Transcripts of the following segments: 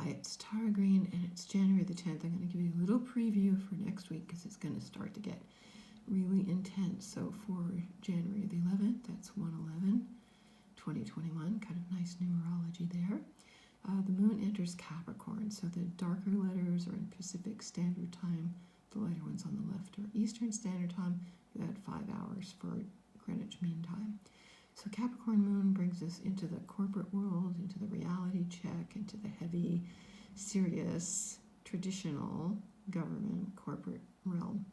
Hi, it's Tara Green, and it's January the 10th. I'm going to give you a little preview for next week because it's going to start to get really intense. So for January the 11th, that's 1/11/2021, kind of nice numerology there. The moon enters Capricorn, so the darker letters are in Pacific Standard Time. The lighter ones on the left are Eastern Standard Time. You add 5 hours for Greenwich Mean Time. So Capricorn moon brings us into the corporate world, into the reality check, into the heavy, serious, traditional government corporate realm.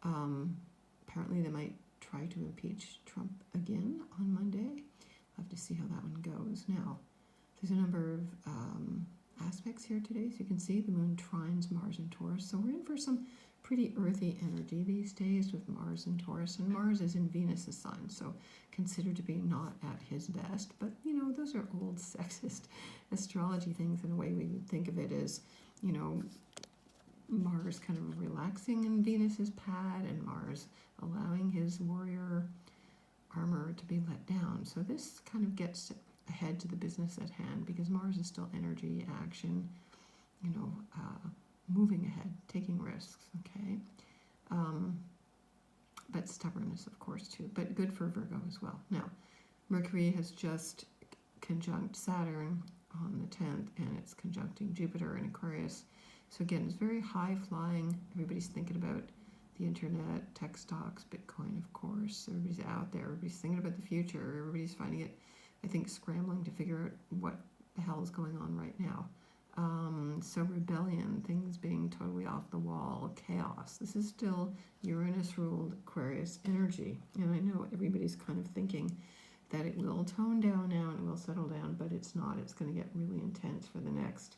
Apparently they might try to impeach Trump again on Monday. We'll have to see how that one goes. Now, there's a number of aspects here today. So you can see the moon trines Mars and Taurus. So we're in for some pretty earthy energy these days with Mars and Taurus. And Mars is in Venus's sign, so considered to be not at his best. But, you know, those are old sexist astrology things in a way we would think of it as, you know, Mars kind of relaxing in Venus's pad and Mars allowing his warrior armor to be let down. So this kind of gets ahead to the business at hand because Mars is still energy, action, you know, moving ahead, taking risks, okay? But stubbornness, of course, too, but good for Virgo as well. Now, Mercury has just conjunct Saturn on the 10th, and it's conjuncting Jupiter in Aquarius. So again, it's very high-flying. Everybody's thinking about the internet, tech stocks, Bitcoin, of course. Everybody's out there. Everybody's thinking about the future. Everybody's finding it, I think, scrambling to figure out what the hell is going on right now. So rebellion, things being totally off the wall, chaos. This is still Uranus-ruled Aquarius energy. And I know everybody's kind of thinking that it will tone down now and it will settle down, but it's not. It's going to get really intense for the next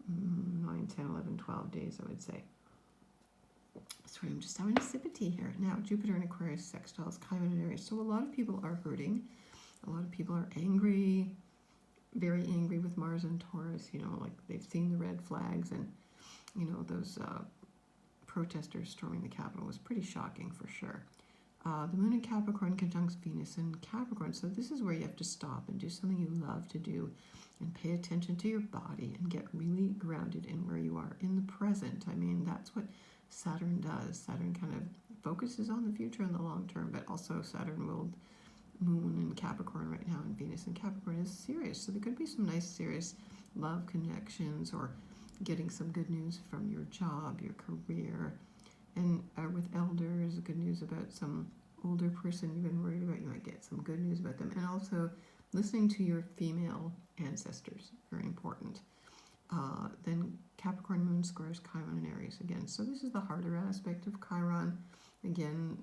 9, 10, 11, 12 days, I would say. Sorry, I'm just having a sip of tea here. Now, Jupiter in Aquarius sextiles Chiron in Aries. So a lot of people are hurting. A lot of people are angry, very angry with Mars and Taurus, you know, like they've seen the red flags and, you know, those protesters storming the Capitol was pretty shocking for sure. The moon in Capricorn conjuncts Venus in Capricorn, so this is where you have to stop and do something you love to do and pay attention to your body and get really grounded in where you are in the present. I mean, that's what Saturn does. Saturn kind of focuses on the future and the long term, but also Saturn will moon in Capricorn right now, and Venus in Capricorn is serious. So there could be some nice serious love connections or getting some good news from your job, your career, and with elders, good news about some older person you've been worried about. You might get some good news about them. And also listening to your female ancestors, very important. Then Capricorn moon squares Chiron and Aries again. So this is the harder aspect of Chiron. Again,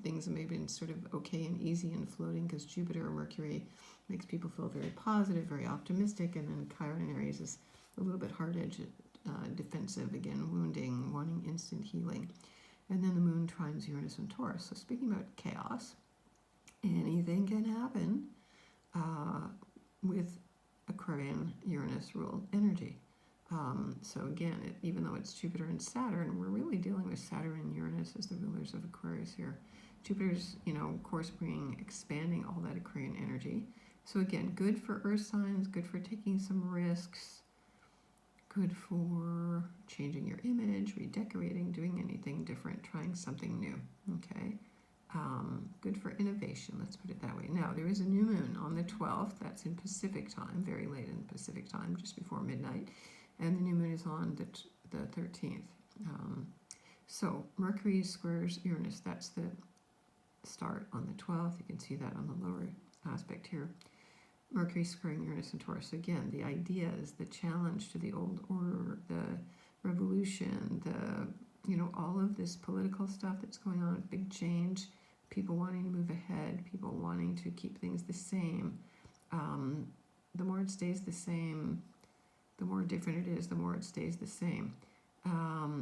things have maybe been sort of okay and easy and floating because Jupiter or Mercury makes people feel very positive, very optimistic, and then Chiron and Aries is a little bit hard-edged, defensive, again, wounding, wanting instant healing. And then the moon trines Uranus and Taurus. So speaking about chaos, anything can happen with Aquarian Uranus ruled energy. So again, even though it's Jupiter and Saturn, we're really dealing with Saturn and Uranus as the rulers of Aquarius here. Jupiter's, you know, of course, expanding all that Aquarian energy. So again, good for earth signs, good for taking some risks, good for changing your image, redecorating, doing anything different, trying something new, okay? Good for innovation, let's put it that way. Now, there is a new moon on the 12th. That's in Pacific time, very late in Pacific time, just before midnight. And the new moon is on the 13th. So Mercury squares Uranus. That's the start on the 12th. You can see that on the lower aspect here. Mercury squaring Uranus and Taurus. Again, the ideas, the challenge to the old order, the revolution, you know, all of this political stuff that's going on, big change, people wanting to move ahead, people wanting to keep things the same. The more it stays the same, the more different it is, the more it stays the same.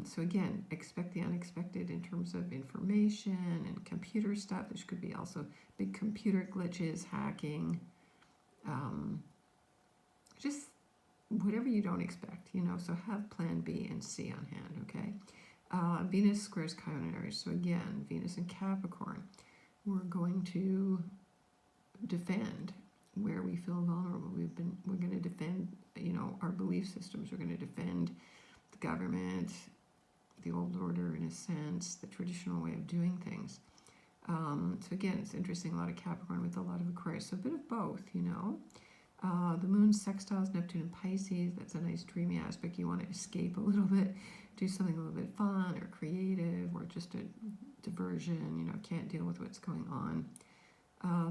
So again, expect the unexpected in terms of information and computer stuff. There could be also big computer glitches, hacking, just whatever you don't expect, you know, so have plan B and C on hand, okay? Venus squares Chiron and Aries. So again, Venus in Capricorn. We're going to defend where we feel vulnerable. We're going to defend, you know, our beliefs belief systems. We're going to defend the government, the old order in a sense, the traditional way of doing things. So again, it's interesting, a lot of Capricorn with a lot of Aquarius, so a bit of both, you know. The moon sextiles Neptune and Pisces. That's a nice dreamy aspect. You want to escape a little bit, do something a little bit fun or creative, or just a diversion, you know, can't deal with what's going on.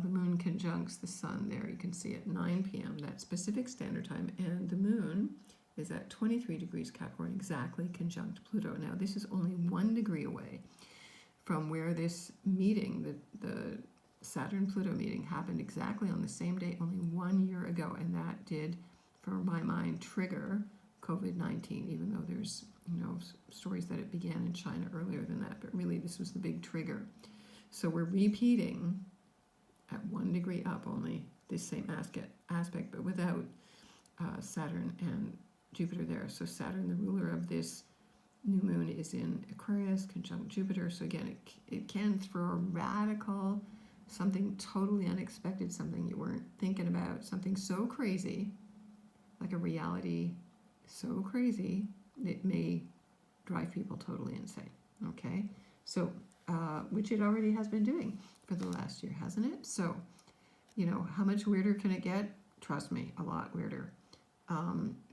The moon conjuncts the sun there. You can see at 9 p.m. That's Pacific Standard Time, and the moon is at 23 degrees Capricorn, exactly conjunct Pluto. Now, this is only 1 degree away from where this meeting, the Saturn-Pluto meeting, happened exactly on the same day only 1 year ago, and that did, for my mind, trigger COVID-19, even though there's, you know, stories that it began in China earlier than that, but really this was the big trigger. So we're repeating at 1 degree up only this same aspect, but without Saturn and Jupiter there. So Saturn, the ruler of this new moon, is in Aquarius, conjunct Jupiter. So again, it can throw a radical, something totally unexpected, something you weren't thinking about, something so crazy, like a reality so crazy, it may drive people totally insane, okay? So, which it already has been doing for the last year, hasn't it? So, you know, how much weirder can it get? Trust me, a lot weirder.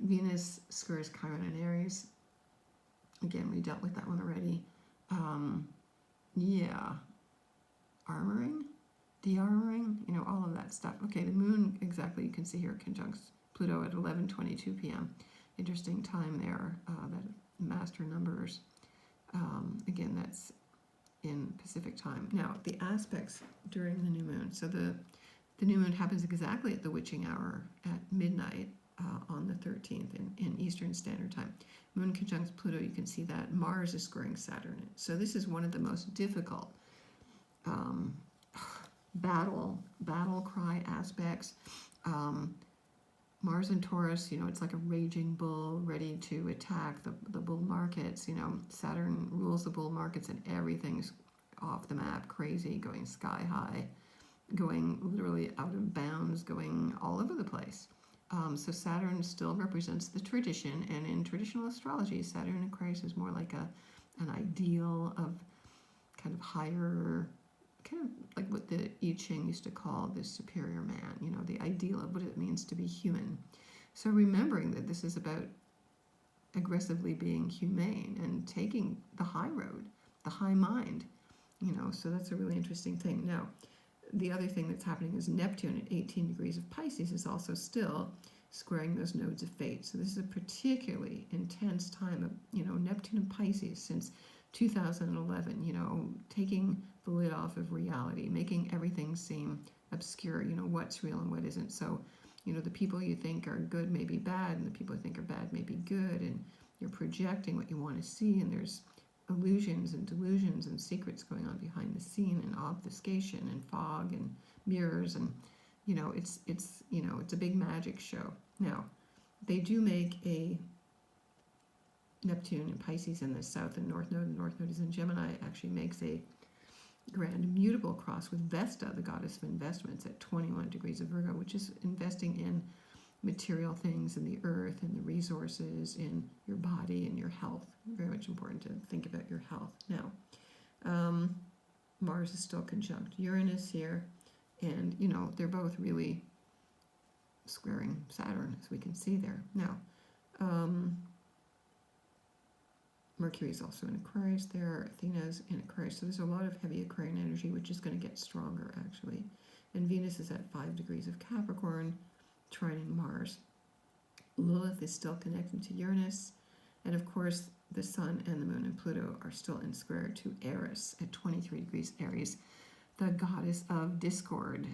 Venus squares Chiron and Aries. Again, we dealt with that one already. Yeah, armoring, de-armoring, you know, all of that stuff. Okay, the moon, exactly, you can see here, conjuncts Pluto at 11:22 p.m. Interesting time there, that master numbers. Again, that's in Pacific time. Now, the aspects during the new moon. So the new moon happens exactly at the witching hour at midnight on the 13th in Eastern Standard Time. Moon conjuncts Pluto, you can see that. Mars is squaring Saturn. So this is one of the most difficult battle cry aspects. Mars and Taurus, you know, it's like a raging bull ready to attack the bull markets. You know, Saturn rules the bull markets and everything's off the map, crazy, going sky high, going literally out of bounds, going all over the place. So Saturn still represents the tradition, and in traditional astrology, Saturn in Aquarius is more like an ideal of kind of higher, kind of like what the I Ching used to call the superior man, you know, the ideal of what it means to be human. So remembering that this is about aggressively being humane and taking the high road, the high mind, you know, so that's a really interesting thing. Now, the other thing that's happening is Neptune at 18 degrees of Pisces is also still squaring those nodes of fate. So this is a particularly intense time of, you know, Neptune and Pisces since 2011, you know, taking the lid off of reality, making everything seem obscure, you know, what's real and what isn't. So, you know, the people you think are good may be bad, and the people you think are bad may be good, and you're projecting what you want to see, and there's illusions and delusions and secrets going on behind the scene, and obfuscation and fog and mirrors, and you know, it's you know, it's a big magic show. Now, they do make a Neptune and Pisces in the south and north node. The north node is in Gemini. It actually makes a grand mutable cross with Vesta, the goddess of investments, at 21 degrees of Virgo, which is investing in material things, in the earth, in the resources, in your body, and your health. Very much important to think about your health. Now, Mars is still conjunct Uranus here, and you know, they're both really squaring Saturn, as we can see there. Now, Mercury is also in Aquarius there, Athena's in Aquarius, so there's a lot of heavy Aquarian energy, which is going to get stronger actually. And Venus is at 5 degrees of Capricorn, trining Mars. Lilith is still connected to Uranus, and of course the Sun and the Moon and Pluto are still in square to Eris at 23 degrees Aries, the goddess of discord,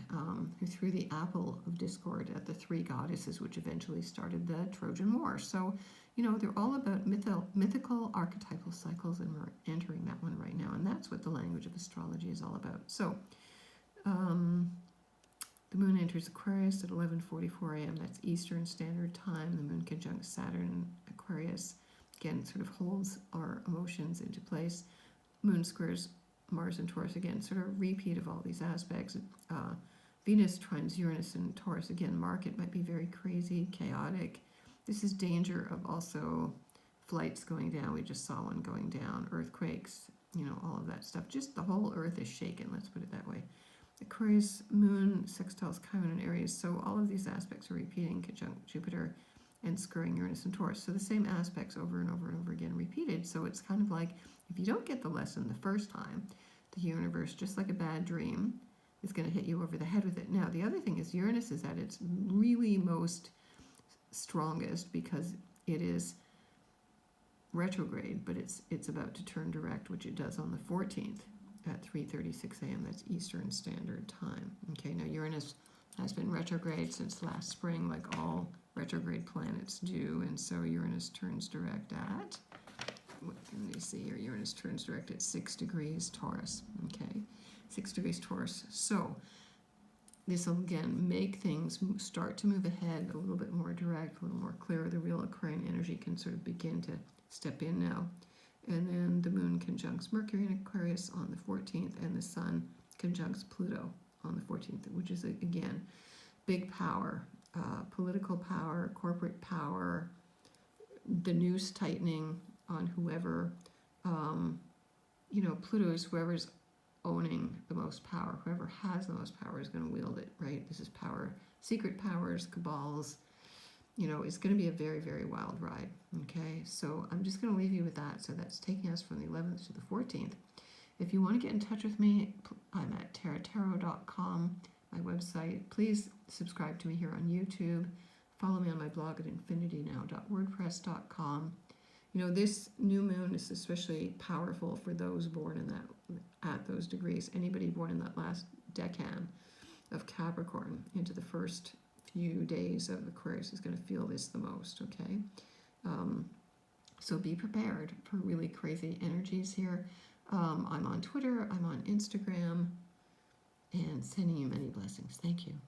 who threw the apple of discord at the three goddesses, which eventually started the Trojan War. So, you know, they're all about mythical archetypal cycles, and we're entering that one right now, and that's what the language of astrology is all about. So, the moon enters Aquarius at 11:44 a.m. That's Eastern Standard Time. The moon conjunct Saturn in Aquarius. Again, sort of holds our emotions into place. Moon squares Mars and Taurus. Again, sort of repeat of all these aspects. Venus trines Uranus and Taurus. Again, market might be very crazy, chaotic. This is danger of also flights going down. We just saw one going down, earthquakes, you know, all of that stuff. Just the whole earth is shaken, let's put it that way. Aquarius, Moon, sextiles Chiron and Aries. So all of these aspects are repeating, conjunct Jupiter and squaring Uranus and Taurus. So the same aspects over and over and over again repeated. So it's kind of like, if you don't get the lesson the first time, the universe, just like a bad dream, is going to hit you over the head with it. Now, the other thing is Uranus is at its really most strongest because it is retrograde, but it's about to turn direct, which it does on the 14th at 3:36 a.m. That's Eastern Standard Time. Okay, now Uranus has been retrograde since last spring, like all retrograde planets do, and so Uranus turns direct at, what can we see here? Uranus turns direct at 6 degrees Taurus. Okay, 6 degrees Taurus. So this will again make things start to move ahead a little bit more direct, a little more clear. The real Aquarian energy can sort of begin to step in now. And then the moon conjuncts Mercury in Aquarius on the 14th, and the sun conjuncts Pluto on the 14th, which is, again, big power, political power, corporate power, the noose tightening on whoever, you know, Pluto is whoever's owning the most power. Whoever has the most power is going to wield it, right? This is power, secret powers, cabals. You know, it's going to be a very, very wild ride, okay? So I'm just going to leave you with that. So that's taking us from the 11th to the 14th. If you want to get in touch with me, I'm at tarot.com, my website. Please subscribe to me here on YouTube. Follow me on my blog at infinitynow.wordpress.com. You know, this new moon is especially powerful for those born in that, at those degrees. Anybody born in that last decan of Capricorn into the first few days of Aquarius is going to feel this the most, okay? So be prepared for really crazy energies here. I'm on Twitter, I'm on Instagram, and sending you many blessings. Thank you.